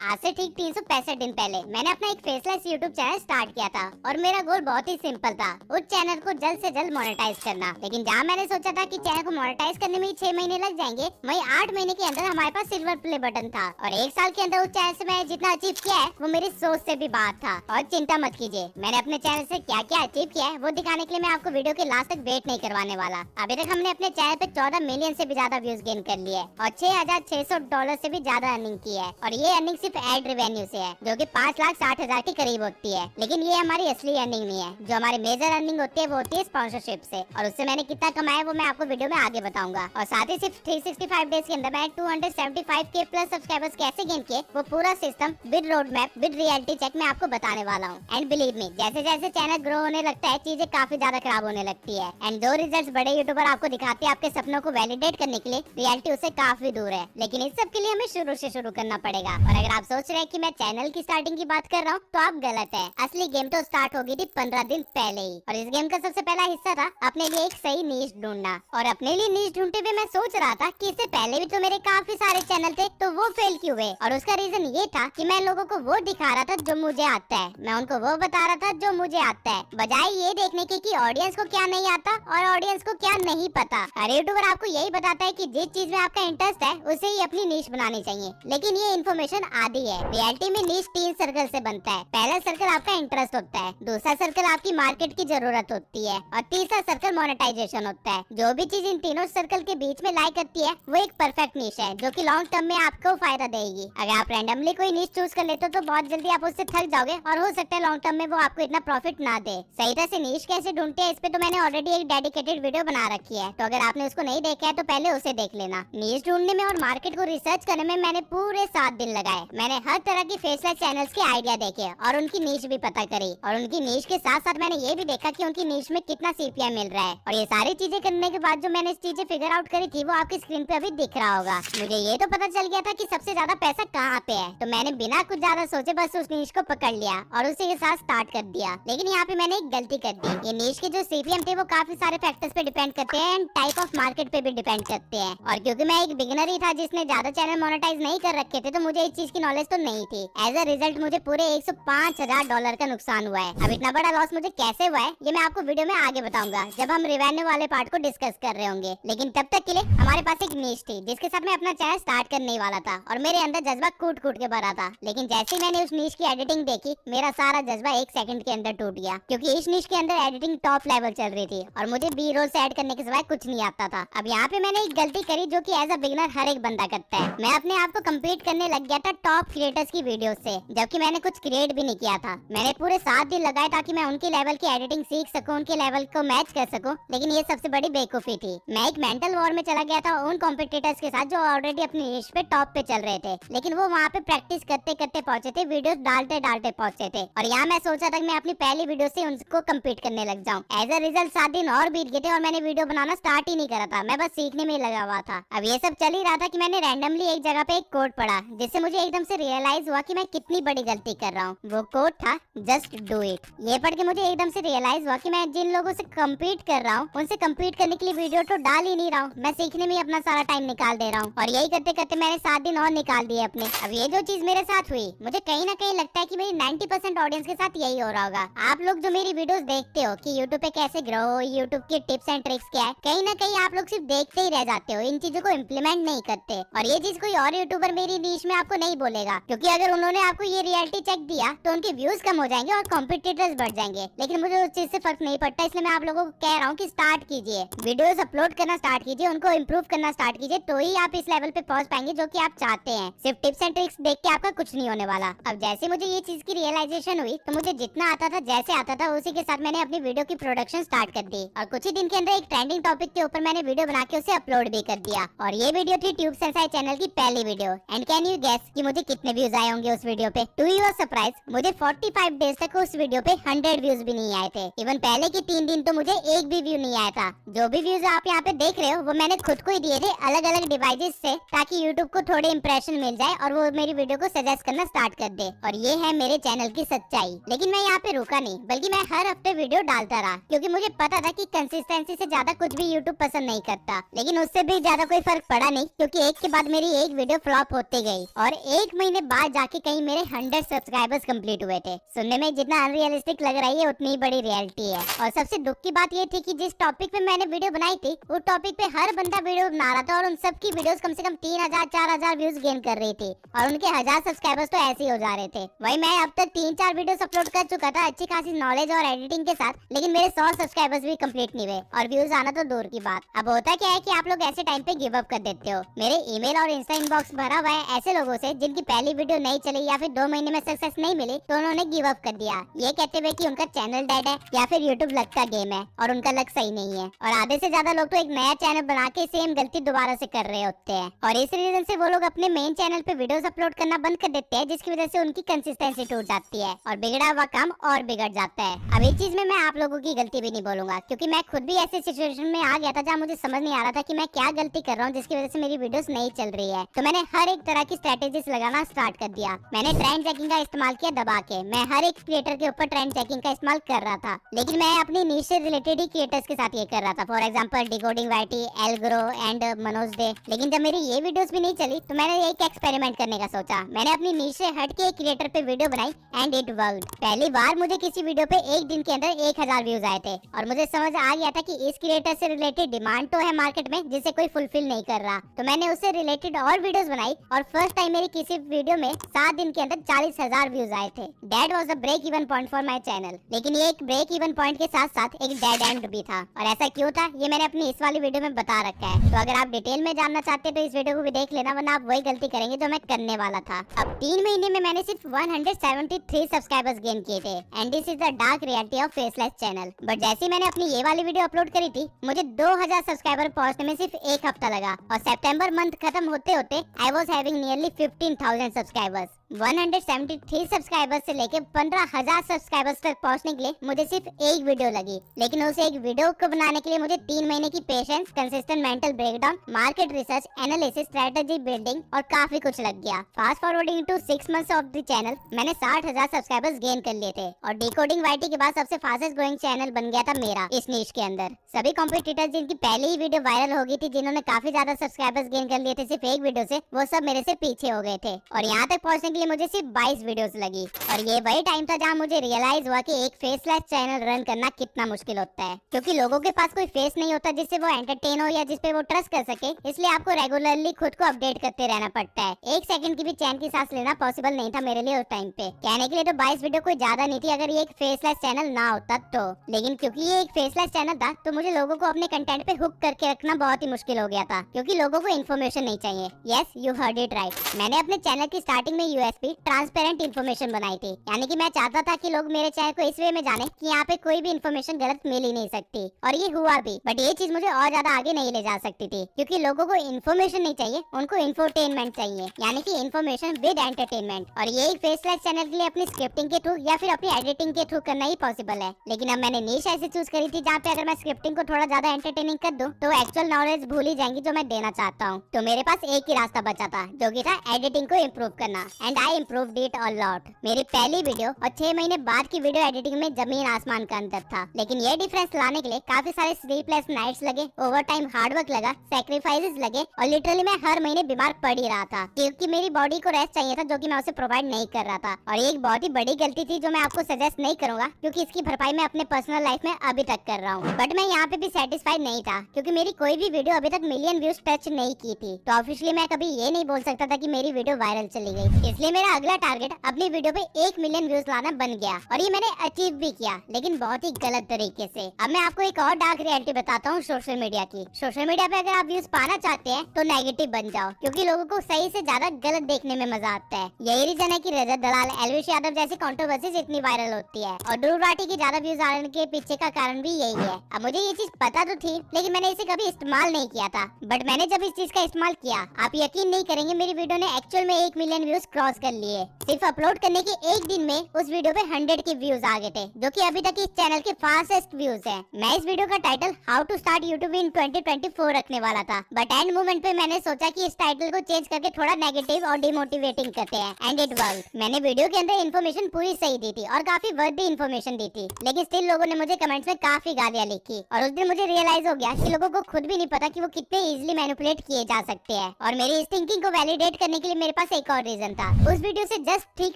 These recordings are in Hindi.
आज से ठीक 365 दिन पहले मैंने अपना एक फेसलेस यूट्यूब चैनल स्टार्ट किया था और मेरा गोल बहुत ही सिंपल था, उस चैनल को जल्द से जल्द मोनेटाइज करना। लेकिन जहाँ मैंने सोचा था कि चैनल को मोनेटाइज करने में ही 6 महीने लग जाएंगे, वहीं 8 महीने के अंदर हमारे पास सिल्वर प्ले बटन था और 1 साल के अंदर उस चैनल से मैंने जितना अचीव किया है वो मेरी सोच से भी बाहर था। और चिंता मत कीजिए, मैंने अपने चैनल से क्या क्या अचीव किया है वो दिखाने के लिए मैं आपको वीडियो के लास्ट तक वेट नहीं करवाने वाला। अभी तक हमने अपने चैनल पे 14 मिलियन से भी ज्यादा व्यूज गेन कर लिए और $6,600 से भी ज्यादा अर्निंग की है। और ये अर्निंग सिर्फ एड रेवेन्यू से है, जो कि 5,60,000 के करीब होती है। लेकिन ये हमारी असली अर्निंग नहीं है। जो हमारी मेजर अर्निंग होती है वो होती है स्पॉन्सरशिप से, और उससे मैंने कितना कमाया वो मैं आपको वीडियो में आगे बताऊंगा। और साथ ही सिर्फ 365 डेज के अंदर मैंने 275 के प्लस सब्सक्राइबर्स कैसे गेन किए वो पूरा system with road map with reality check मैं आपको बताने वाला हूँ। एंड बिलीव मी, जैसे जैसे चैनल ग्रो होने लगता है चीजें काफी ज्यादा खराब होने लगती है। एंड जो रिजल्ट बड़े यूट्यूबर आपको दिखाते हैं आपके सपनों को वैलिडेट करने के लिए, रियलिटी उससे काफी दूर है। लेकिन इस सब के लिए हमें शुरू से शुरू करना पड़ेगा। और अगर आप सोच रहे हैं कि मैं चैनल की स्टार्टिंग की बात कर रहा हूँ तो आप गलत है। असली गेम तो स्टार्ट हो गई थी 15 दिन पहले ही। और इस गेम का सबसे पहला हिस्सा था अपने लिए एक सही नीश ढूंढना। और अपने लिए नीश ढूंढते हुए मैं सोच रहा था कि इससे पहले भी तो मेरे काफी सारे चैनल थे, तो वो फेल क्यों हुए। और उसका रीजन ये था कि मैं लोगों को वो दिखा रहा था जो मुझे आता है, मैं उनको वो बता रहा था जो मुझे आता है, बजाय ये देखने के कि ऑडियंस को क्या नहीं आता और ऑडियंस को क्या नहीं पता। हर यूट्यूबर आपको यही बताता है कि जिस चीज में आपका इंटरेस्ट है उसे ही अपनी नीश बनानी चाहिए, लेकिन ये इन्फॉर्मेशन आधी है। रियलिटी में नीश 3 सर्कल से बनता है। पहला सर्कल आपका इंटरेस्ट होता है, दूसरा सर्कल आपकी मार्केट की जरूरत होती है और तीसरा सर्कल मोनेटाइजेशन होता है। जो भी चीज इन तीनों सर्कल के बीच में लाई करती है वो एक परफेक्ट नीश है, जो कि लॉन्ग टर्म में आपको फायदा देगी। अगर आप रैंडमली कोई नीश चूज कर लेते हो तो बहुत जल्दी आप उससे थक जाओगे और हो सकता है लॉन्ग टर्म में वो आपको इतना प्रॉफिट ना दे। सही तरह से नीश कैसे ढूंढते हैं इस पे तो मैंने ऑलरेडी एक डेडिकेटेड वीडियो बना रखी है, तो अगर आपने उसको नहीं देखा है तो पहले उसे देख लेना। नीश ढूंढने में और मार्केट को रिसर्च करने में मैंने पूरे 7 दिन लगाए। मैंने हर तरह की फेसलेस चैनल्स के आइडिया देखे और उनकी नीश भी पता करी। और उनकी नीश के साथ साथ मैंने ये भी देखा कि उनकी नीश में कितना सीपीआई मिल रहा है। और ये सारी चीजें करने के बाद जो मैंने चीजें फिगर आउट करी थी वो आपकी स्क्रीन पे अभी दिख रहा होगा। मुझे ये तो पता चल गया था कि सबसे ज्यादा पैसा कहाँ पे है, तो मैंने बिना कुछ ज्यादा सोचे बस उस नीश को पकड़ लिया और उसी के साथ स्टार्ट कर दिया। लेकिन यहाँ पे मैंने एक गलती कर दी। ये नीश के जो सीपीएम थे वो काफी सारे फैक्टर्स पे डिपेंड करते हैं एंड टाइप ऑफ मार्केट पे भी डिपेंड करते हैं। और क्योंकि मैं एक बिगिनर ही था जिसने ज्यादा चैनल मोनेटाइज नहीं कर रखे थे, तो मुझे इस चीज की नॉलेज तो नहीं थी। एज अ रिजल्ट मुझे पूरे $105,000 का नुकसान हुआ है। अब इतना बड़ा लॉस मुझे कैसे हुआ है ये मैं आपको वीडियो में आगे बताऊंगा जब हम रेवेन्यू वाले पार्ट को डिस्कस कर रहे होंगे। लेकिन तब तक के लिए हमारे पास एक नीश थी जिसके साथ मैं अपना चैनल स्टार्ट करने वाला था और मेरे अंदर जज्बा कूट कूट के भरा था। लेकिन जैसे ही मैंने उस नीश की एडिटिंग देखी मेरा सारा जज्बा 1 सेकंड के अंदर टूट गया, क्योंकि इस नीश के अंदर एडिटिंग टॉप लेवल चल रही थी और मुझे बी रोल से ऐड करने के सिवाय कुछ नहीं आता था। अब यहाँ पे मैंने एक गलती करी जो कि एज अ बिगिनर हर एक बंदा करता है। मैं अपने आप को कम्पीट करने लग गया था टॉप क्रिएटर्स की वीडियो से, जबकि मैंने कुछ क्रिएट भी नहीं किया था। मैंने पूरे 7 दिन लगाए ताकि मैं उनके लेवल की एडिटिंग सीख सकूं, उनके लेवल को मैच कर सकूं। लेकिन ये सबसे बड़ी बेवकूफी थी। मैं एक मेंटल वॉर में चला गया था उन कॉम्पिटिटर्स के साथ जो ऑलरेडी अपनी नीश पे टॉप पे चल रहे थे, लेकिन वो वहाँ पे प्रैक्टिस करते करते पहुंचे थे, वीडियोस डालते डालते पहुंचे थे। और यहाँ मैं सोचा था कि मैं अपनी पहली वीडियो से उनको कम्पीट करने लग जाऊँ। एज अ रिजल्ट 7 दिन और बीत गए थे और मैंने वीडियो बनाना स्टार्ट ही नहीं करा था, मैं बस सीखने में लगा हुआ था। अब ये सब चल ही रहा था कि मैंने रैंडमली एक जगह पे एक कोड पढ़ा जिससे मुझे एकदम से रियलाइज हुआ कि मैं कितनी बड़ी गलती कर रहा हूँ। वो कोड था जस्ट डू इट। ये पढ़ के मुझे एकदम से रियलाइज हुआ कि मैं जिन लोगों से कम्पीट कर रहा हूँ उनसे कम्पीट करने के लिए वीडियो तो डाल ही नहीं रहा हूँ, मैं सीखने में अपना सारा टाइम निकाल दे रहा हूँ। और यही करते करते मैंने 7 दिन और निकाल दिए अपने। अब ये जो चीज मेरे साथ हुई मुझे कहीं ना कहीं लगता है कि मेरी 90% ऑडियंस के साथ यही हो रहा होगा। आप लोग जो मेरी वीडियोस देखते हो कि यूट्यूब पे कैसे ग्रो हो, यूट्यूब की टिप्स एंड ट्रिक्स क्या है, कहीं ना कहीं आप लोग सिर्फ देखते ही रह जाते हो, इन चीजों को इम्प्लीमेंट नहीं करते। और ये चीज कोई और यूट्यूबर मेरी नीश में आपको नहीं बोलेगा, क्योंकि अगर उन्होंने आपको ये रियलिटी चेक दिया तो उनके व्यूज कम हो जाएंगे और कॉम्पिटिटर्स बढ़ जाएंगे। लेकिन मुझे उस चीज से फर्क नहीं पड़ता, इसलिए मैं आप लोगों को कह रहा हूँ कि स्टार्ट कीजिए, वीडियोस अपलोड करना स्टार्ट कीजिए, उनको इम्प्रूव करना स्टार्ट कीजिए, तो ही आप इस लेवल पे पहुंच पाएंगे जो कि आप चाहते हैं। सिर्फ टिप्स एंड ट्रिक्स देख के आपका कुछ नहीं होने वाला। अब जैसे मुझे ये चीज की रियलाइजेशन हुई तो मुझे जितना आता था जैसे आता था उसी के साथ मैंने अपनी वीडियो की प्रोडक्शन स्टार्ट कर दी और कुछ ही दिन के अंदर एक ट्रेंडिंग टॉपिक के ऊपर मैंने वीडियो बना के उसे अपलोड भी कर दिया। और ये वीडियो थी ट्यूब सेंसाई चैनल की पहली video. And can you guess कि मुझे कितने व्यूज आए होंगे उस वीडियो पे? टू योर सरप्राइज मुझे 45 डेज तक उस वीडियो पे 100 व्यूज भी नहीं आए थे। इवन पहले के 3 दिन तो मुझे एक भी व्यू नहीं आया था। जो भी व्यूज आप यहाँ पे देख रहे हो वो मैंने खुद को ही दिए थे अलग अलग डिवाइसेस से, ताकि यूट्यूब को थोड़े इंप्रेशन मिल जाए और वो मेरी वीडियो को सजेस्ट करना स्टार्ट कर दे। और ये है मेरे चैनल की सच्चाई। लेकिन मैं यहाँ पे रुका नहीं, बल्कि मैं हर हफ्ते वीडियो डालता रहा, क्योंकि मुझे पता था कि कंसिस्टेंसी से ज्यादा कुछ भी यूट्यूब पसंद नहीं करता। लेकिन उससे भी ज्यादा कोई फर्क पड़ा नहीं, क्योंकि एक के बाद मेरी एक वीडियो फ्लॉप होती गई और एक 1 महीने बाद जाके कहीं मेरे 100 सब्सक्राइबर्स कंप्लीट हुए थे। सुनने में जितना अनरियलिस्टिक लग रहा है उतनी ही बड़ी रियलिटी है। और सबसे दुख की बात ये थी कि जिस टॉपिक पे मैंने वीडियो बनाई थी उस टॉपिक पे हर बंदा वीडियो बना रहा था और उन सबकी वीडियोस कम से कम 3000 4000 व्यूज गेन कर रही थी और उनके 1000 सब्सक्राइबर्स तो ऐसे ही हो जा रहे थे। वही मैं अब तक 3-4 वीडियोस अपलोड कर चुका था अच्छी खासी नॉलेज और एडिटिंग के साथ, लेकिन मेरे 100 सब्सक्राइबर्स भी कंप्लीट नहीं हुए और व्यूज आना तो दूर की बात। अब होता क्या है कि आप लोग ऐसे टाइम पे गिव अप कर देते हो। मेरे ईमेल और इंस्टा इनबॉक्स भरा हुआ है ऐसे लोगों से जिनकी पहली वीडियो नहीं चली या फिर 2 महीने में सक्सेस नहीं मिली तो उन्होंने गिव अप कर दिया, ये कहते हुए कि उनका चैनल डेड है या फिर यूट्यूब लक का गेम है और उनका लक सही नहीं है। और आधे से ज्यादा लोग तो एक नया चैनल बना के सेम गलती दोबारा से कर रहे होते हैं और इस रीजन से वो लोग अपने मेन चैनल पे वीडियोस अपलोड करना बंद कर देते हैं, जिसकी वजह से उनकी कंसिस्टेंसी टूट जाती है और बिगड़ा हुआ काम और बिगड़ जाता है। अब इस चीज में मैं आप लोगों की गलती भी नहीं बोलूंगा क्योंकि मैं खुद भी ऐसे सिचुएशन में आ गया था जहाँ मुझे समझ नहीं आ रहा था कि मैं क्या गलती कर रहा हूँ जिसकी वजह से मेरी वीडियोस नहीं चल रही है। तो मैंने हर एक तरह की स्ट्रेटेजीज लगाना स्टार्ट कर दिया। मैंने ट्रेंड चेकिंग का इस्तेमाल किया दबा के। मैं हर एक क्रिएटर के ऊपर ट्रेंड चेकिंग का इस्तेमाल कर रहा था, लेकिन मैं अपनी नीश से रिलेटेड ही क्रिएटर्स के साथ ये कर रहा था। फॉर एग्जांपल डिकोडिंग वाईटी, एलग्रो एंड मनोज डे। लेकिन जब मेरी ये वीडियोस भी नहीं चली तो मैंने एक एक्सपेरिमेंट करने का सोचा। मैंने अपनी नीश से हट के एक क्रिएटर पे वीडियो बनाई एंड इट वर्कड। पहली बार मुझे किसी वीडियो पे एक दिन के अंदर 1000 व्यूज आए थे और मुझे समझ आ गया था कि इस क्रिएटर से रिलेटेड डिमांड तो है मार्केट में जिसे कोई फुलफिल नहीं कर रहा। तो मैंने उससे रिलेटेड और वीडियोस बनाई और फर्स्ट टाइम मेरी किसी वीडियो में 7 दिन के अंदर 40,000 व्यूज आए थे। That was the break even point for my channel. लेकिन ये एक ब्रेक इवन पॉइंट के साथ साथ एक डेड एंड भी था। और ऐसा क्यों था ये मैंने अपनी इस वाली वीडियो में बता रखा है, तो अगर आप डिटेल में जानना चाहते हैं तो इस वीडियो को भी देख लेना, वरना आप वही गलती करेंगे जो मैं करने वाला था। अब 3 महीने में मैंने सिर्फ 173 सब्सक्राइबर्स गेन किए थे and this is the dark reality of faceless channel. But जैसे मैंने अपनी ये वाली वीडियो अपलोड करी थी मुझे 2000 सब्सक्राइबर पहुंचने में सिर्फ 1 हफ्ता लगा और सितंबर मंथ खत्म होते होते आई was having nearly 15,000 subscribers. 173 subscribers से लेके 15,000 सब्सक्राइबर्स तक पहुंचने के लिए मुझे सिर्फ एक वीडियो लगी, लेकिन उस एक वीडियो को बनाने के लिए मुझे 3 महीने की patience, consistent mental breakdown, market research, analysis, strategy building और काफी कुछ लग गया। Fast forwarding to 6 months of the channel मैंने 60,000 सब्सक्राइबर्स गेन कर लिए थे और डिकोडिंग वाईटी के बाद सबसे फास्टेस्ट ग्रोइंग चैनल बन गया था मेरा इस नीश के अंदर। सभी कॉम्पिटिटर्स जिनकी पहले ही वीडियो वायरल हो गई थी, जिन्होंने काफी ज्यादा सब्सक्राइबर्स गेन कर लिए थे सिर्फ एक वीडियो से, वो सब मेरे से पीछे हो गए थे और यहाँ तक पहुँचने के लिए मुझे सिर्फ 22 वीडियोस लगी। और ये वही टाइम था जहाँ मुझे रियलाइज हुआ कि एक फेसलेस चैनल रन करना कितना मुश्किल होता है, क्योंकि लोगों के पास कोई फेस नहीं होता जिससे वो एंटरटेन हो या जिसपे वो ट्रस्ट कर सके। इसलिए आपको रेगुलरली खुद को अपडेट करते रहना पड़ता है। 1 सेकंड की भी चैन की सांस लेना पॉसिबल नहीं था मेरे लिए उस टाइम पे। कहने के लिए तो 22 वीडियो कोई ज्यादा नहीं थी अगर ये एक फेसलेस चैनल ना होता तो, लेकिन क्योंकि ये एक फेसलेस चैनल था तो मुझे लोगों को अपने कंटेंट पे हुक करके रखना बहुत ही मुश्किल हो गया था, क्योंकि लोगों को इन्फॉर्मेशन नहीं चाहिए। Yes, you heard it right. मैंने अपने चैनल की स्टार्टिंग में यूएसपी ट्रांसपेरेंट इन्फॉर्मेशन बनाई थी, यानी कि मैं चाहता था कि लोग मेरे चैनल को इस वे में जाने कि यहाँ पे कोई भी इन्फॉर्मेशन गलत मिल ही नहीं सकती, और ये हुआ भी। बट ये चीज मुझे और ज्यादा आगे नहीं ले जा सकती थी, क्योंकि लोगों को इन्फॉर्मेशन नहीं चाहिए, उनको इंफोटेनमेंट चाहिए, यानी कि इन्फॉर्मेशन विद एंटरटेनमेंट। और ये एक फेसलेस चैनल के लिए अपनी स्क्रिप्टिंग के थ्रू या फिर अपनी एडिटिंग के थ्रू करना ही पॉसिबल है। लेकिन अब मैंने नीश ऐसे चूज करी थी जहाँ पे अगर मैं स्क्रिप्टिंग को थोड़ा ज्यादा एंटरटेनिंग कर दूं तो एक्चुअल नॉलेज भूल ही जाएंगी जो मैं देना चाहता हूँ। तो मेरे पास एक ही रास्ता बचा था, जो कि था एडिटिंग को इम्प्रूव करना, and I improved it a lot. मेरी पहली वीडियो और 6 महीने बाद की वीडियो एडिटिंग में जमीन आसमान का अंतर था। लेकिन ये डिफरेंस लाने के लिए काफी सारे स्लीपलेस नाइट्स लगे, ओवर टाइम हार्डवर्क लगा, सैक्रिफाइसेस लगे, और लिटरली मैं हर महीने बीमार पड़ ही रहा था, क्योंकि मेरी बॉडी को रेस्ट चाहिए था जो कि मैं उसे प्रोवाइड नहीं कर रहा था। और ये एक बहुत ही बड़ी गलती थी जो मैं आपको सजेस्ट नहीं करूंगा, क्योंकि इसकी भरपाई मैं अपने पर्सनल लाइफ में अभी तक कर रहा हूँ। बट मैं यहाँ पे भी सेटिस्फाइड नहीं था, क्योंकि मेरी कोई भी वीडियो अभी तक मिलियन व्यूज टच नहीं की थी। तो ऑफिशियली मैं कभी ये नहीं बोल सकता था कि मेरी वीडियो वायरल चली गई। इसलिए मेरा अगला टारगेट अपनी वीडियो पे 1 मिलियन व्यूज लाना बन गया, और ये मैंने अचीव भी किया, लेकिन बहुत ही गलत तरीके से। अब मैं आपको एक और डार्क रियलिटी बताता हूँ सोशल मीडिया की। सोशल मीडिया पे अगर आप व्यूज पाना चाहते हैं तो नेगेटिव बन जाओ, क्योंकि लोगों को सही से ज्यादा गलत देखने में मजा आता है। यही रीजन है कि रजत दलाल, एलविश यादव जैसी कंट्रोवर्सीज इतनी वायरल होती है, और ध्रुव राठी की ज्यादा व्यूज आने के पीछे का कारण भी यही है। अब मुझे ये चीज पता तो थी, लेकिन मैंने इसे कभी इस्तेमाल नहीं किया था। बट मैंने जब इस चीज का इस्तेमाल किया, आप यकीन नहीं करेंगे, मेरी वीडियो ने एक्चुअल में 1 मिलियन व्यूज क्रॉस क्रॉस कर लिए। सिर्फ अपलोड करने के एक दिन में उस वीडियो पे 100 के व्यूज आ गए थे, जो कि अभी तक इस चैनल के फास्टेस्ट व्यूज है। मैं इस वीडियो का title how to start YouTube in 2024 रखने वाला था, बट एंड मोमेंट पे मैंने सोचा कि इस टाइटल को चेंज करके थोड़ा नेगेटिव और डिमोटिवेटिंग करते हैं, एंड इट वर्क। मैंने वीडियो के अंदर इन्फॉर्मेशन पूरी सही दी थी और काफी वर्दी इन्फॉर्मेशन दी थी, लेकिन स्टिल लोगों ने मुझे कमेंट्स में काफी गालियां लिखी। और उस दिन मुझे रियलाइज हो गया कि लोगों को खुद भी नहीं पता कि वो कितने इजीली मैनिपुलेट किए जा सकते हैं। और मेरी इस थिंकिंग को वैलिडेट करने के लिए मेरे पास एक और रीजन था। उस वीडियो से जस्ट ठीक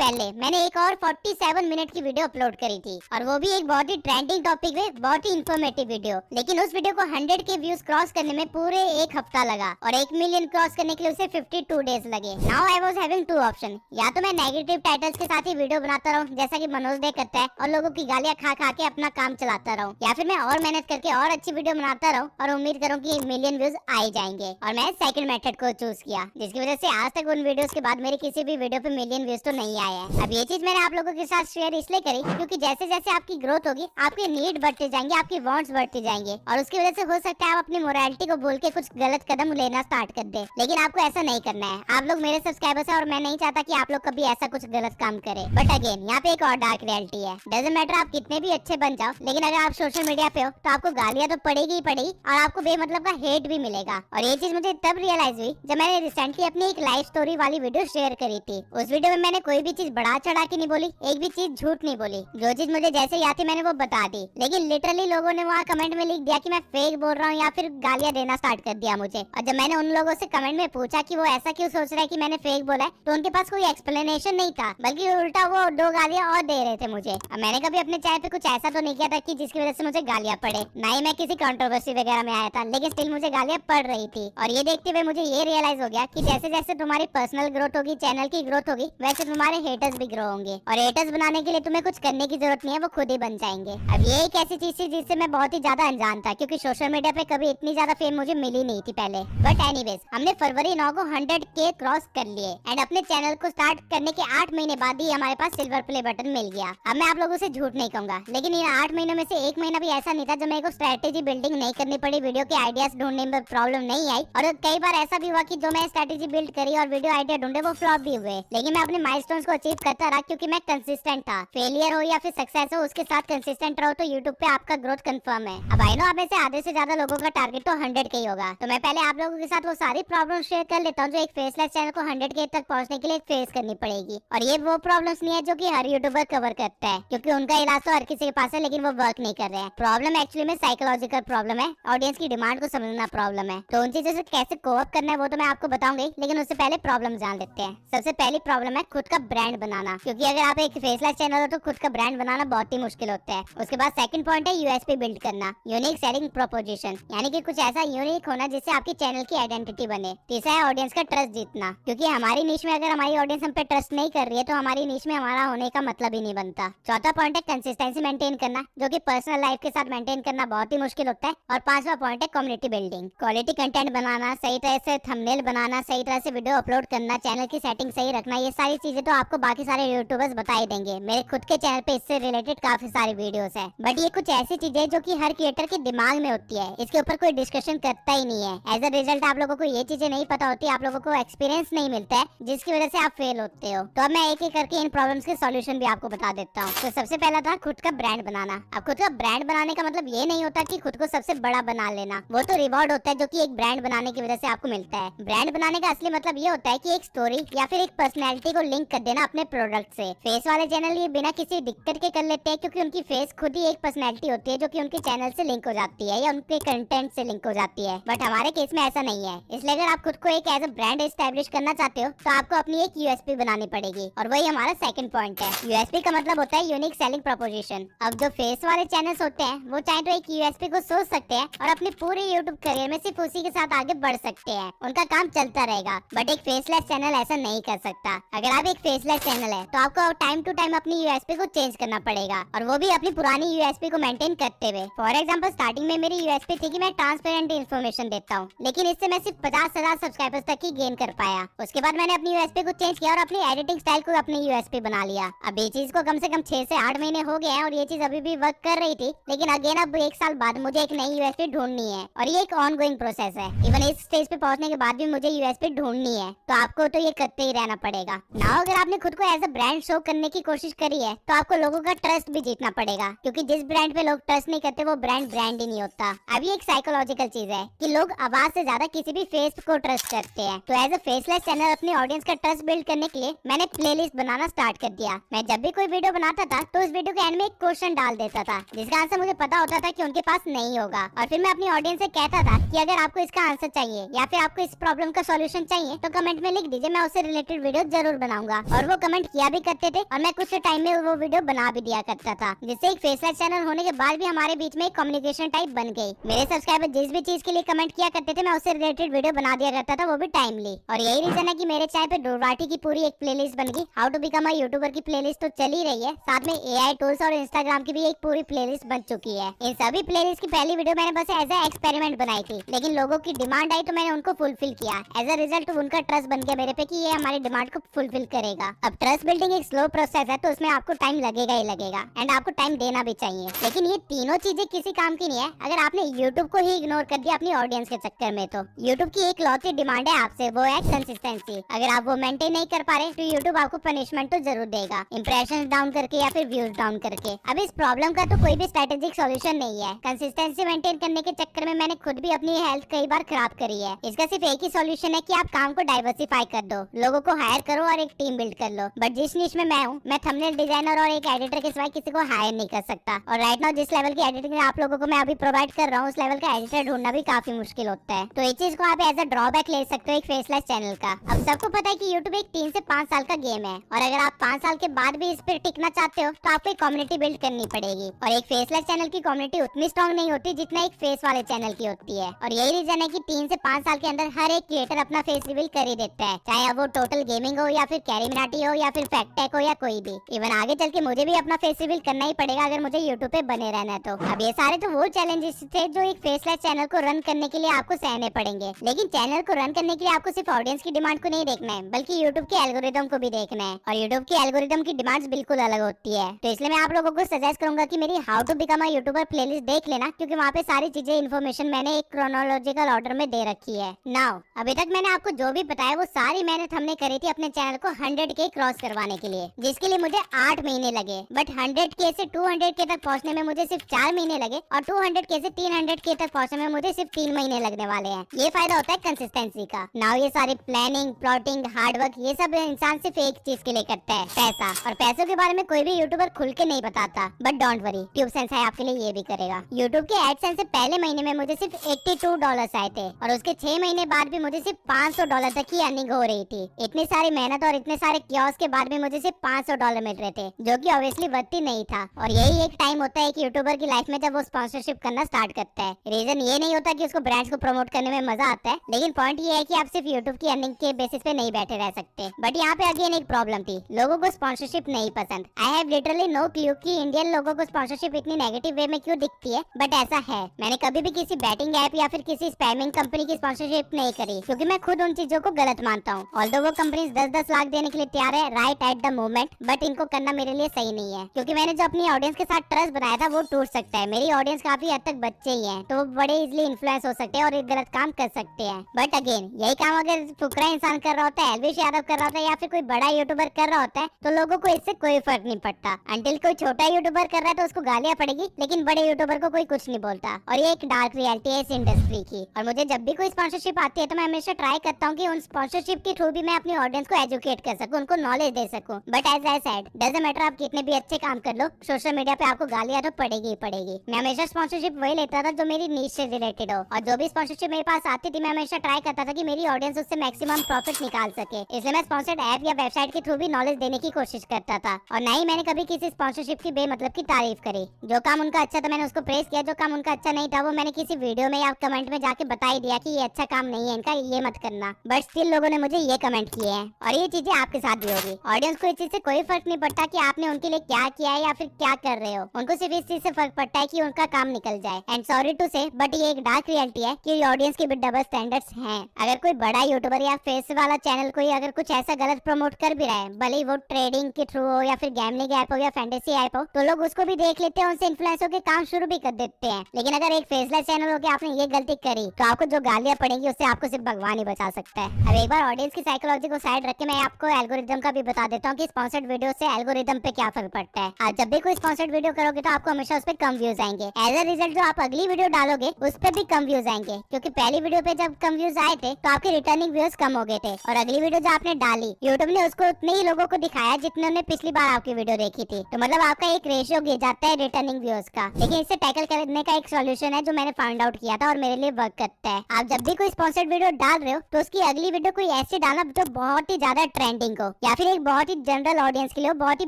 पहले मैंने एक और 47 मिनट की वीडियो अपलोड करी थी, और वो भी एक बहुत ही ट्रेंडिंग टॉपिक में, बहुत ही इन्फॉर्मेटिव वीडियो। लेकिन उस वीडियो को 100 के व्यूज क्रॉस करने में पूरे एक हफ्ता लगा, और 1 मिलियन क्रॉस करने के लिए उसे 52 डेज लगे। Now I was having two option, या तो मैं नेगेटिव टाइटल्स के साथ ही वीडियो बनाता रहूं जैसा कि मनोज डे करता है और लोगों की गालियां खा खा के अपना काम चलाता रहूं, या फिर मैं और मेहनत करके और अच्छी वीडियो बनाता रहूं और उम्मीद करूं कि 1 मिलियन व्यूज आ ही जाएंगे। और मैं सेकंड मेथड को चूज किया, जिसकी वजह से आज तक उन वीडियोस के बाद मेरे किसी भी वीडियो पे मिलियन व्यूज तो नहीं आए हैं। अब ये चीज मैंने आप लोगों के साथ शेयर इसलिए करी क्योंकि जैसे जैसे आपकी ग्रोथ होगी, आपके नीड बढ़ते जाएंगे, आपकी वांट्स बढ़ती जाएंगे, और उसकी वजह से हो सकता है आप अपनी मोरालिटी को भूल के कुछ गलत कदम लेना स्टार्ट कर दे। लेकिन आपको ऐसा नहीं करना है। आप लोग मेरे सब्सक्राइबर्स हैं और मैं नहीं चाहता कि आप लोग कभी ऐसा कुछ गलत काम करें। बट अगेन यहाँ पे एक और डार्क रियलिटी है। डजंट मैटर आप कितने भी अच्छे बन जाओ, लेकिन अगर आप सोशल मीडिया पे हो तो आपको गालियां तो पड़ेगी ही पड़ेगी, और आपको बेमतलब का हेट भी मिलेगा। और ये चीज मुझे तब रियलाइज हुई जब मैंने रिसेंटली अपनी एक लाइफ स्टोरी वाली वीडियो शेयर करी थी। उस वीडियो में मैंने कोई भी चीज बढ़ा चढ़ा के नहीं बोली, एक भी चीज झूठ नहीं बोली। जो चीज मुझे जैसे याद थी मैंने वो बता दी, लेकिन लिटरली लोगों ने वहाँ कमेंट में लिख दिया कि मैं फेक बोल रहा हूँ, या फिर गालियां देना स्टार्ट कर दिया मुझे। और जब मैंने उन लोगों से कमेंट में पूछा कि वो ऐसा क्यों सोच रहा है कि मैंने फेक बोला है, तो उनके पास कोई एक्सप्लेनेशन नहीं था, बल्कि उल्टा वो 2 गालियां और दे रहे थे मुझे। अब मैंने कभी अपने चैनल पे कुछ ऐसा तो नहीं किया था कि जिसकी वजह से मुझे गालियां पड़े, ना ही मैं किसी कंट्रोवर्सी वगैरह में आया था, लेकिन स्टिल मुझे गालियां पड़ रही थी। और ये देखते हुए मुझे ये रियलाइज हो गया कि जैसे जैसे तुम्हारी पर्सनल ग्रोथ होगी, चैनल की ग्रोथ होगी, वैसे तुम्हारे हेटर्स भी ग्रो होंगे। और हेटर्स बनाने के लिए तुम्हें कुछ करने की जरूरत नहीं है, वो खुद ही बन जाएंगे। अब ये एक ऐसी चीज थी जिससे मैं बहुत ही ज्यादा अनजान था, क्योंकि सोशल मीडिया पे कभी इतनी ज्यादा फेम मुझे मिली नहीं थी पहले। बट एनीवेज हमने फरवरी 9 को 100 के क्रॉस कर लिए, एंड अपने चैनल को स्टार्ट करने के 8 महीने बाद ही हमारे पास सिल्वर प्ले बटन मिल गया। अब मैं आप लोगों से झूठ नहीं कहूंगा, लेकिन इन 8 महीनों में से 1 महीना भी ऐसा नहीं था जब मेरे को स्ट्रेटेजी बिल्डिंग नहीं करनी पड़ी, वीडियो के आइडियाज ढूंढने में प्रॉब्लम नहीं आई। और कई बार ऐसा भी हुआ कि जो मैं स्ट्रेटेजी बिल्ड करी और वीडियो आइडिया ढूंढे वो फ्लॉप भी हुए, लेकिन मैं अपने माइलस्टोन्स को अचीव करता रहा क्योंकि मैं कंसिस्टेंट था। फेलियर हो या फिर सक्सेस हो, उसके साथ कंसिस्टेंट रहो तो यूट्यूब पे आपका ग्रोथ कंफर्म है। अब आई नो आप में से आधे से ज्यादा लोगों का टारगेट तो 100 के ही होगा, तो मैं पहले आप लोगों के साथ वो सारी प्रॉब्लम शेयर कर लेता हूँ जो एक फेसलेस चैनल को 100 के तक पहुंचने के लिए फेस करनी पड़ेगी। और ये वो प्रॉब्लम्स नहीं है जो कि हर यूट्यूबर कवर करता है, क्योंकि उनका इलाज तो हर किसी के पास है, लेकिन वो वर्क नहीं कर रहे हैं। प्रॉब्लम एक्चुअली में साइकोलॉजिकल प्रॉब्लम है, ऑडियंस की डिमांड को समझना प्रॉब्लम है। तो उन चीजों से कैसे कोप करना है वो तो मैं आपको बताऊंगी, लेकिन उससे पहले प्रॉब्लम जान लेते हैं। सबसे पहली प्रॉब्लम है खुद का ब्रांड बनाना, क्योंकि अगर आप एक फेसलेस चैनल हो तो खुद का ब्रांड बनाना बहुत ही मुश्किल होता है। उसके बाद सेकंड पॉइंट है यूएसपी बिल्ड करना, यूनिक सेलिंग प्रोपोजिशन, यानी कि कुछ ऐसा यूनिक होना जिससे आपकी चैनल की आइडेंटिटी बने। तीसरा है ऑडियंस का ट्रस्ट जीतना, क्योंकि हमारी नीश में अगर हमारी ऑडियंस हम पे ट्रस्ट नहीं कर रही है तो हमारी नीश में हमारा होने का मतलब ही नहीं बनता। चौथा पॉइंट है कंसिस्टेंसी मेंटेन करना, जो कि पर्सनल लाइफ के साथ मेंटेन करना बहुत ही मुश्किल होता है। और पांचवा पॉइंट है कम्युनिटी बिल्डिंग, क्वालिटी कंटेंट बनाना, सही तरह से थंबनेल बनाना, सही तरह से वीडियो अपलोड करना, चैनल की सेटिंग सही रखना। ये सारी चीजें तो आपको बाकी सारे यूट्यूबर्स बता ही देंगे, मेरे खुद के चैनल पे इससे रिलेटेड काफी सारी वीडियोस है। बट ये कुछ ऐसी चीजें जो कि हर क्रिएटर के दिमाग में होती है, इसके ऊपर कोई डिस्कशन करता ही नहीं है। एज अ रिजल्ट आप लोगों को ये चीजें नहीं पता होती, आप लोगों को एक्सपीरियंस नहीं मिलता है, जिसकी वजह से आप फेल होते हो। तो अब मैं एक एक करके इन प्रॉब्लम्स के सॉल्यूशन भी आपको बता देता हूँ। तो सबसे पहला था खुद का ब्रांड बनाना। अब खुद का ब्रांड बनाने का मतलब ये नहीं होता कि खुद को सबसे बड़ा बना लेना, वो तो रिवॉर्ड होता है जो कि एक ब्रांड बनाने की वजह से आपको मिलता है। ब्रांड बनाने का असली मतलब ये होता है कि एक स्टोरी या फिर एक पर्सनैलिटी को लिंक कर देना अपने प्रोडक्ट से। फेस वाले चैनल ये बिना किसी दिक्कत के कर लेते हैं, क्योंकि उनकी फेस खुद ही एक पर्सनैलिटी होती है जो कि उनके चैनल से लिंक हो जाती है या उनके कंटेंट से लिंक हो जाती है। बट हमारे केस में ऐसा नहीं है, इसलिए अगर आप खुद को एक एज अ ब्रांड एस्टैब्लिश करना चाहते हो तो आपको अपनी एक यूएसपी बनानी पड़ेगी, और वही हमारा सेकंड पॉइंट है। यूएसपी का मतलब होता है यूनिक सेलिंग प्रोपोजिशन। अब जो फेस वाले चैनल्स होते हैं वो चाहे तो एक यूएसपी को सोच सकते हैं और अपने पूरे यूट्यूब करियर में सिर्फ उसी के साथ आगे बढ़ सकते हैं, उनका काम चलता रहेगा। बट एक फेसलेस चैनल ऐसा नहीं कर सकता। अगर आप एक फेसलेस चैनल है तो आपको टाइम टू टाइम अपनी यूएसपी को चेंज करना पड़ेगा, और वो भी अपनी पुरानी यूएसपी को मेंटेन करते हुए। फॉर एग्जांपल स्टार्टिंग में मेरी यूएसपी थी कि मैं ट्रांसपेरेंट इन्फॉर्मेशन देता हूँ, लेकिन इससे मैं सिर्फ 50,000 सब्सक्राइबर्स तक ही गेन कर पाया। उसके बाद मैंने अपनी यूएसपी को चेंज किया और अपनी एडिटिंग स्टाइल को अपनी यूएसपी बना लिया। अब ये चीज को कम से कम 6 से 8 महीने हो गए हैं और ये चीज अभी भी वर्क कर रही थी, लेकिन अगेन अब 1 साल बाद मुझे एक नई यूएसपी ढूंढनी है, और ये एक ऑनगोइंग प्रोसेस है। इवन इस स्टेज पे पहुंचने के बाद भी मुझे यूएसपी ढूंढनी है, तो आपको तो ये करते ही रहना पड़ेगा ना। अगर आपने खुद को एज अ ब्रांड शो करने की कोशिश करी है तो आपको लोगों का ट्रस्ट भी जीतना पड़ेगा, क्योंकि जिस ब्रांड पे लोग ट्रस्ट नहीं करते वो ब्रांड ही नहीं होता। अब ये एक साइकोलॉजिकल चीज है कि लोग आवाज से ज्यादा किसी भी फेस को ट्रस्ट करते हैं। तो एज अ फेसलेस चैनल अपनी ऑडियंस का ट्रस्ट बिल्ड करने के लिए मैंने प्लेलिस्ट बनाना स्टार्ट कर दिया। मैं जब भी कोई वीडियो बनाता था तो उस वीडियो के एंड में एक क्वेश्चन डाल देता था जिसका आंसर मुझे पता होता था कि उनके पास नहीं होगा, और फिर मैं अपनी ऑडियंस से कहता था कि अगर आपको इसका आंसर चाहिए या फिर आपको इस प्रॉब्लम का सॉल्यूशन चाहिए तो कमेंट में लिख दीजिए, मैं उससे रिलेटेड वीडियो जरूर बनाऊंगा। और वो कमेंट किया भी करते थे और मैं कुछ टाइम में वो वीडियो बना भी दिया करता था, जिससे एक फेसलेस चैनल होने के बाद भी हमारे बीच में एक कम्युनिकेशन टाइप बन गई। मेरे सब्सक्राइबर जिस भी चीज के लिए कमेंट किया करते थे मैं उससे रिलेटेड वीडियो बना दिया करता था, वो भी टाइमली। और यही रीजन है कि मेरे चैनल पे डोरवाटी की पूरी एक प्लेलिस्ट बन गई। How to become a YouTuber की प्लेलिस्ट तो चल ही रही है, साथ में एआई टूल्स और इंस्टाग्राम की भी एक पूरी प्लेलिस्ट बन चुकी है। इन सभी प्लेलिस्ट की पहली वीडियो मैंने बस एज ए एक्सपेरिमेंट बनाई थी, लेकिन लोगों की डिमांड आई तो मैंने उनको फुलफिल किया। एज अ रिजल्ट उनका ट्रस्ट बन गया मेरे पे कि ये हमारी डिमांड को फुलफिल करेगा। अब ट्रस्ट बिल्डिंग एक स्लो प्रोसेस है तो उसमें आपको टाइम लगेगा ही लगेगा, एंड आपको टाइम देना भी चाहिए। लेकिन ये तीनों चीजें किसी काम की नहीं है अगर आपने यूट्यूब को ही इग्नोर कर दिया अपनी ऑडियंस के चक्कर में। तो यूट्यूब की एक लौती डिमांड है आपसे, वो है कंसिस्टेंसी। अगर आप वो मेंटेन नहीं कर पा रहे तो यूट्यूब आपको पनिशमेंट तो जरूर देगा, इंप्रेशंस डाउन करके या फिर व्यूज डाउन करके। अब इस प्रॉब्लम का तो कोई भी स्ट्रेटेजिक सॉल्यूशन नहीं है। कंसिस्टेंसी मेंटेन करने के चक्कर में मैंने खुद भी अपनी हेल्थ कई बार खराब करी है। इसका सिर्फ एक ही सॉल्यूशन है कि आप काम को डाइवर्सिफाई कर दो, लोगों को हायर करो और एक टीम बिल्ड कर लो। बट जिस निश में मैं हूँ, मैं थंबनेल डिजाइनर और एक एडिटर के सिवाय किसी को हायर नहीं कर सकता। और राइट नाउ जिस लेवल की एडिटिंग आप लोगों को मैं अभी प्रोवाइड कर रहा हूँ, उस लेवल का एडिटर ढूंढना भी काफी मुश्किल होता है। तो इस चीज को आप एज अ ड्रॉबैक ले सकते हो एक फेसलेस चैनल का। अब सबको पता है कि यूट्यूब एक 3 से 5 साल का गेम है, और अगर आप 5 साल के बाद भी इस पर टिकना चाहते हो तो आपको एक कम्युनिटी बिल्ड करनी पड़ेगी। और एक फेसलेस चैनल की कम्युनिटी उतनी स्ट्रॉन्ग नहीं होती जितना एक फेस वाले चैनल की होती है। और यही रीजन है कि 3 से 5 साल के अंदर हर एक क्रिएटर अपना फेस रिवील कर ही देता है, चाहे अब वो टोटल गेमिंग हो या फिर कैरी मिनाटी हो या फिर फैक्ट टेक हो या कोई भी। इवन आगे चल के मुझे भी अपना फेस रिवील करना ही पड़ेगा अगर मुझे यूट्यूब पे बने रहना है। तो अब ये सारे तो वो चैलेंजेस थे जो एक फेसलेस चैनल को रन करने के लिए आपको सहने पड़ेंगे। लेकिन चैनल को रन करने के लिए आपको सिर्फ ऑडियंस की डिमांड को नहीं देखना है, बल्कि यूट्यूब के एल्गोरिदम को भी देखना है। और यूट्यूब के एल्गोरिदम की डिमांड्स बिल्कुल अलग होती है। तो इसलिए मैं आप लोगों को सजेस्ट करूंगा कि मेरी how to become a YouTuber playlist देख लेना, क्योंकि वहाँ पे सारी चीजें इन्फॉर्मेशन मैंने एक क्रोनोलॉजिकल ऑर्डर में दे रखी है। नाउ अभी तक मैंने आपको जो भी बताया वो सारी मेहनत हमने करी थी अपने चैनल को 100K क्रॉस करवाने के लिए, जिसके लिए मुझे 8 महीने लगे। बट 100K से 200K तक पहुंचने में मुझे सिर्फ 4 महीने लगे, और 200K से 300K तक पहुंचने में मुझे सिर्फ 3 महीने लगने वाले हैं। ये फायदा होता है कंसिस्टेंसी का। नाउ ये सारी प्लानिंग, प्लॉटिंग, हार्डवर्क, ये सब इंसान सिर्फ एक चीज के लिए करता है, पैसा। और पैसों के बारे में कोई भी यूट्यूबर खुल के नहीं बताता। But don't worry, tube sense है आपके लिए ये भी करेगा। यूट्यूब के एडसेंस से पहले महीने में मुझे सिर्फ $82 आए थे, और उसके 6 महीने बाद भी मुझे सिर्फ $500 तक ही अर्निंग हो रही थी। इतनी सारी मेहनत और इतने सारे क्योस के बाद भी मुझे सिर्फ $500 मिल रहे थे, जो कि ऑब्वियसली वर्थ नहीं था। और यही एक टाइम होता है कि यूट्यूबर की लाइफ में जब वो स्पॉन्सरशिप करना स्टार्ट करता है। रीजन ये नहीं होता कि उसको ब्रांड्स को प्रमोट करने में मजा आता है, लेकिन पॉइंट ये है कि आप सिर्फ यूट्यूब की अर्निंग के बेसिस पे नहीं बैठे रह सकते। बट यहाँ पे अगेन एक प्रॉब्लम थी, लोगों को स्पॉन्सरशिप नहीं पसंद। I have literally no clue कि इंडियन लोगों को स्पॉन्सरशिप इतनी नेगेटिव वे में क्यों दिखती है, बट ऐसा है। मैंने कभी भी किसी बैटिंग ऐप या फिर किसी स्पैमिंग कंपनी की स्पॉन्सरशिप नहीं करी, क्योंकि मैं खुद उन चीजों को गलत मानता हूँ। ऑल्दो वो कंपनीज 10-10 लाख देने के लिए तैयार है right at the moment, but इनको करना मेरे लिए सही नहीं है, क्योंकि मैंने जो अपनी ऑडियंस के साथ ट्रस्ट बनाया था वो टूट सकता है। मेरी ऑडियंस काफी हद तक बच्चे ही हैं, तो वो बड़े इजीली इन्फ्लुएंस हो सकते हैं और एक गलत काम कर सकते हैं। बट अगेन यही काम अगर फुकरा इंसान कर रहा होता है, एल्विश यादव कर रहा होता है, या फिर कोई बड़ा यूट्यूबर कर रहा होता है, तो लोगों को इससे कोई फर्क नहीं पड़ता। अंटिल कोई छोटा यूट्यूबर कर रहा है तो उसको गालियां पड़ेगी, लेकिन बड़े यूट्यूबर को कोई कुछ नहीं बोलता। और ये एक डार्क रियलिटी है इस इंडस्ट्री की। और मुझे जब भी कोई स्पॉन्सरशिप आती है तो मैं हमेशा ट्राई करता हूँ कि उन स्पॉन्सरशिप के थ्रू भी मैं अपनी ऑडियंस को एजुकेट कर सकूं, उनको नॉलेज दे सकूं। But as I said, doesn't matter आप कितने भी अच्छे काम कर लो, सोशल मीडिया पे आपको गालियां तो पड़ेगी ही पड़ेगी। मैं हमेशा स्पॉन्सरशिप वही लेता था जो मेरी नीश से रिलेटेड हो, और जो भी स्पॉन्सरशिप मेरे पास आती थी मैं हमेशा ट्राई करता था कि मेरी ऑडियंस उससे मैक्सिमम प्रॉफिट निकाल सके। इसलिए मैं स्पॉन्सर्ड ऐप या वेबसाइट के थ्रू भी नॉलेज देने की कोशिश करता था, और ना ही मैंने कभी किसी स्पॉन्सरशिप की बेमतलब की तारीफ करी। जो काम उनका अच्छा था मैंने उसको प्रेस किया, जो काम उनका अच्छा नहीं था वो मैंने किसी वीडियो में या कमेंट में जाके बता ही दिया कि ये अच्छा काम नहीं है इनका, ये मत करना। बट स्टिल लोगों ने मुझे ये कमेंट किए हैं, और ये चीजें आपके साथ भी होगी। ऑडियंस को इस चीज से कोई फर्क नहीं पड़ता कि आपने उनके लिए क्या किया है या फिर क्या कर रहे हो, उनको सिर्फ इस चीज से फर्क पड़ता है कि उनका काम निकल जाए। एंड सॉरी टू से, बट ये एक डार्क रियलिटी है कि ऑडियंस की भी डबल स्टैंडर्ड्स हैं। अगर कोई बड़ा यूट्यूबर या फेस वाला चैनल कोई अगर कुछ ऐसा गलत प्रमोट कर भी रहा है, भले ही वो ट्रेडिंग के थ्रू हो या फिर गैमलिंग ऐप हो या फैंटेसी ऐप हो, तो लोग उसको भी देख लेते हैं, उनसे इन्फ्लुएंस होकर काम शुरू भी कर देते हैं। लेकिन अगर एक फेसलेस चैनल हो के आपने ये गलती करी तो आपको जो गालियां पड़ेंगी उससे आपको सिर्फ भगवान ही बचा सकता है। अब एक बार ऑडियंस की साइकोलॉजी को साइड रख के मैं आपको एल्गोरिदम का भी बता देता हूँ कि स्पॉन्सर्ड वीडियो से एल्गोरिदम पे क्या फर्क पड़ता है। आप जब भी कोई स्पॉन्सर्ड वीडियो करोगे तो आपको हमेशा उस पर कम व्यूज आएंगे। एज अ रिजल्ट जो आप अगली वीडियो डालोगे उस पर भी कम व्यूज आएंगे, क्योंकि पहली वीडियो पे जब कम व्यूज आए थे तो आपके रिटर्निंग व्यूज कम हो गए थे, और अगली वीडियो जो आपने डाली यूट्यूब ने उसको उतने ही लोगों को दिखाया जितने ने पिछली बार आपकी वीडियो देखी थी। तो मतलब आपका एक रेशियो गिर जाता है रिटर्निंग व्यूज का। लेकिन इसे टैकल करने का एक सोल्यूशन है जो मैंने फाइंड आउट किया था और मेरे लिए वर्क करता है। आप जब भी कोई स्पॉन्सर्ड वीडियो डाल रहे हो तो उसकी अगली वीडियो कोई ऐसी डालना जो बहुत ही ज्यादा ट्रेंडिंग हो, या फिर एक बहुत ही जनरल ऑडियंस के लिए बहुत ही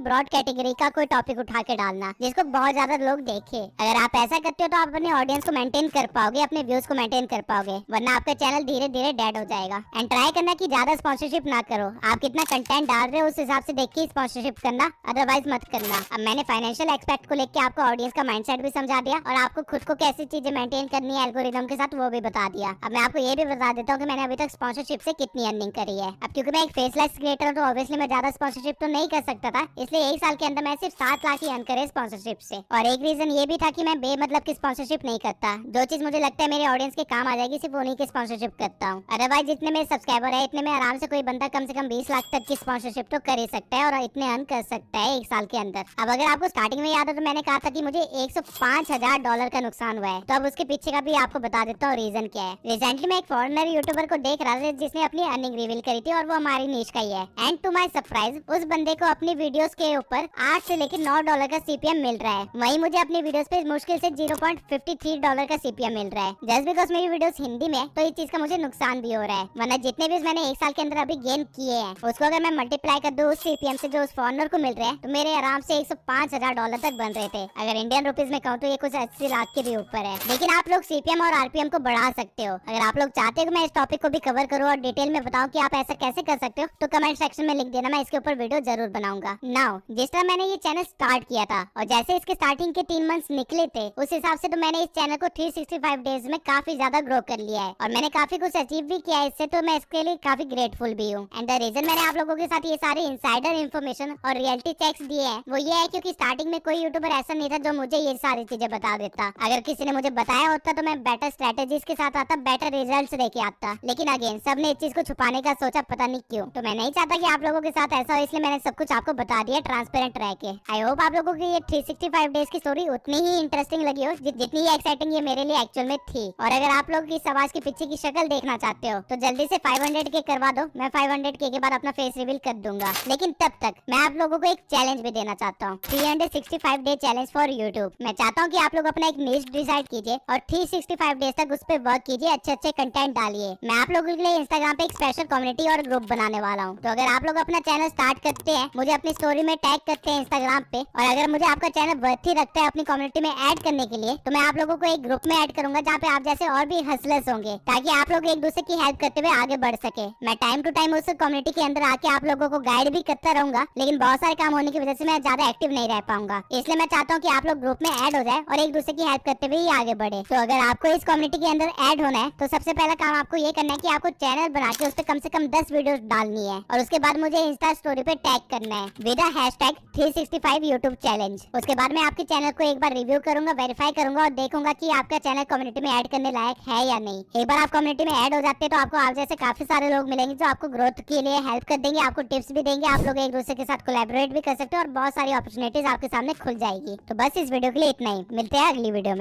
ब्रॉड कैटेगरी का कोई टॉपिक उठा के डालना जिसको बहुत ज्यादा लोग देखे। अगर आप ऐसा करते हो तो आप अपने ऑडियंस को मेंटेन कर पाओगे, अपने व्यूज को मेंटेन कर पाओगे, वरना आपका चैनल धीरे धीरे डेड हो जाएगा। एंड ट्राई करना कि ज्यादा स्पॉन्सरशिप ना करो। आप कितना कंटेंट डाल रहे हो उस हिसाब से देख के स्पॉन्सरशिप करना, अदरवाइज मत करना। अब मैंने फाइनेंशियल एक्सपेक्ट को लेकर आपको ऑडियंस का माइंडसेट भी समझा दिया और आपको खुद को कैसी चीजें मेंटेन करनी है एल्गोरिदम के साथ वो भी बता दिया। अब मैं आपको ये भी बता देता हूँ कि मैंने अभी तक स्पॉन्सरशिप से कितनी अर्निंग करी है। अब क्योंकि मैं एक फेसलेस क्रिएटर हूँ तो ऑब्वियसली मैं ज्यादा स्पॉन्सरशिप तो नहीं कर सकता था, इसलिए एक साल के अंदर मैं सिर्फ 7 लाख ही अर्न करे स्पॉन्सरशिप से। और एक रीजन ये भी था कि मैं बेमतलब की स्पॉन्सरशिप नहीं करता। जो चीज मुझे लगता है मेरे ऑडियंस के काम आ जाएगी सिर्फ उन्हीं की स्पॉन्सरशिप करता हूँ। अदरवाइज जितने मेरे सब्सक्राइबर है इतने में आराम से कोई बंदा कम से कम 20 लाख तक की स्पॉन्सरशिप तो कर ही सकता है और इतने अर्न कर सकता है एक साल के अंदर। अब अगर आपको स्टार्टिंग में याद हो तो मैंने कहा था कि मुझे $105,000 का नुकसान हुआ है, तो अब उसके पीछे का भी आपको बता देता हूँ रीजन क्या है। रिसेंटली मैं एक फॉरेनर यूट्यूबर को देख रहा था जिसने अपनी अर्निंग रिवील करी थी और वो हमारी नीश का ही है। एंड टू माय सरप्राइज उस बंदे को अपनी वीडियोस के ऊपर 8 से लेकर $9 का सीपीएम मिल रहा है। वहीं मुझे अपनी वीडियोस पे मुश्किल से $0.53 का सीपीएम मिल रहा है। जस्ट बिकॉज मेरी वीडियोस हिंदी में तो इस चीज का मुझे नुकसान भी हो रहा है, वरना जितने भी मैंने एक साल के अंदर अभी गेन किए हैं उसको अगर मैं मल्टीप्लाई कर दूं उस सीपीएम से जो उस फॉरेनर को मिल रहे हैं तो मेरे आराम से $105,000 तक बन रहे थे। अगर इंडियन रुपीज में कहूँ तो ये कुछ 80 लाख के भी ऊपर है। लेकिन आप लोग सीपीएम और आरपीएम को बढ़ा सकते हो। अगर आप लोग चाहते हो कि मैं इस टॉपिक को भी कवर करूँ और डिटेल में बताऊं कि आप ऐसा कैसे कर सकते हो तो कमेंट सेक्शन में लिख देना, मैं इसके ऊपर वीडियो जरूर बनाऊंगा। नाउ जिस तरह मैंने ये चैनल स्टार्ट किया था और जैसे इसके स्टार्टिंग के 3 मंथ्स निकले थे उस हिसाब से तो मैंने इस चैनल को 365 डेज में काफी ज्यादा ग्रो कर लिया है और मैंने काफी कुछ अचीव भी किया है इससे, तो मैं इसके लिए काफी ग्रेटफुल भी हूँ। एंड द रीजन मैंने आप लोगों के साथ ये सारे इनसाइडर इन्फॉर्मेशन और रियलिटी चेक्स दिए हैं वो ये है क्योंकि स्टार्टिंग में कोई यूट्यूबर ऐसा नहीं था जो मुझे ये सारी चीजें बता देता। अगर किसी ने मुझे बताया होता तो मैं बेटर स्ट्रेटेजीज के साथ आता, बेटर रिजल्ट्स लेके आता। लेकिन अगेन सबने इस चीज को छुपाने का सोचा, पता नहीं क्यों। तो मैं नहीं चाहता कि आप लोगों के साथ ऐसा हो, इसलिए मैंने सब कुछ आपको बता दिया ट्रांसपेरेंट रह के। आई होप आप लोगों की ये 365 डेज की स्टोरी उतनी ही इंटरेस्टिंग लगी हो जितनी ही एक्साइटिंग ये मेरे लिए एक्चुअल में थी। और अगर आप लोग इस आवाज के पीछे की शक्ल देखना चाहते हो तो जल्दी से 500 के करवा दो, मैं 500 के बाद अपना फेस रिवील कर दूंगा। लेकिन तब तक मैं आप लोगों को एक चैलेंज भी देना चाहता हूँ, 365 डे चैलेंज फॉर यूट्यूब। मैं चाहता हूँ कि आप लोग अपना एक निश डिसाइड कीजिए और 365 डेज तक उस पर वर्क कीजिए, अच्छे अच्छे कंटेंट डालिए। मैं आप लोगों के लिए इंस्टाग्राम पे एक स्पेशल कम्युनिटी और ग्रुप बनाने वाला हूँ। तो अगर आप लोग अपना चैनल स्टार्ट करते हैं, मुझे अपनी स्टोरी में टैग करते हैं इंस्टाग्राम पे, और अगर मुझे आपका चैनल वर्थी लगता है अपनी कम्युनिटी में ऐड करने के लिए, तो मैं आप लोगों को एक ग्रुप में ऐड करूंगा जहाँ पे आप जैसे और भी हसलर्स होंगे, ताकि आप लोग एक दूसरे की हेल्प करते हुए आगे बढ़ सके। मैं टाइम टू टाइम उस कम्युनिटी के अंदर आके आप लोगों को गाइड भी करता रहूंगा, लेकिन बहुत सारे काम होने की वजह से मैं ज्यादा एक्टिव नहीं रह पाऊंगा। इसलिए मैं चाहता हूँ कि आप लोग ग्रुप में ऐड हो जाए और एक दूसरे की हेल्प करते हुए ही आगे बढ़े। तो अगर आपको इस कम्युनिटी के अंदर ऐड होना है तो सबसे पहला काम आपको ये करना है कि आपको चैनल बना के उस पर कम से कम 10 वीडियोस डालनी है और उसके बाद मुझे इंस्टा स्टोरी पे टैग करना है विद हैशटैग 365 यूट्यूब चैलेंज। उसके बाद मैं आपके चैनल को एक बार रिव्यू करूंगा, वेरीफाई करूंगा और देखूंगा कि आपका चैनल कम्युनिटी में ऐड करने लायक है या नहीं। एक बार आप कम्युनिटी में ऐड हो जाते हैं तो आपको आप जैसे काफी सारे लोग मिलेंगे जो आपको ग्रोथ के लिए हेल्प कर देंगे, आपको टिप्स भी देंगे, आप लोग एक दूसरे के साथ कोलैबोरेट भी कर सकते हो और बहुत सारी अपॉर्चुनिटीज आपके सामने खुल जाएगी। तो बस इस वीडियो के लिए इतना ही, मिलते हैं अगली वीडियो में।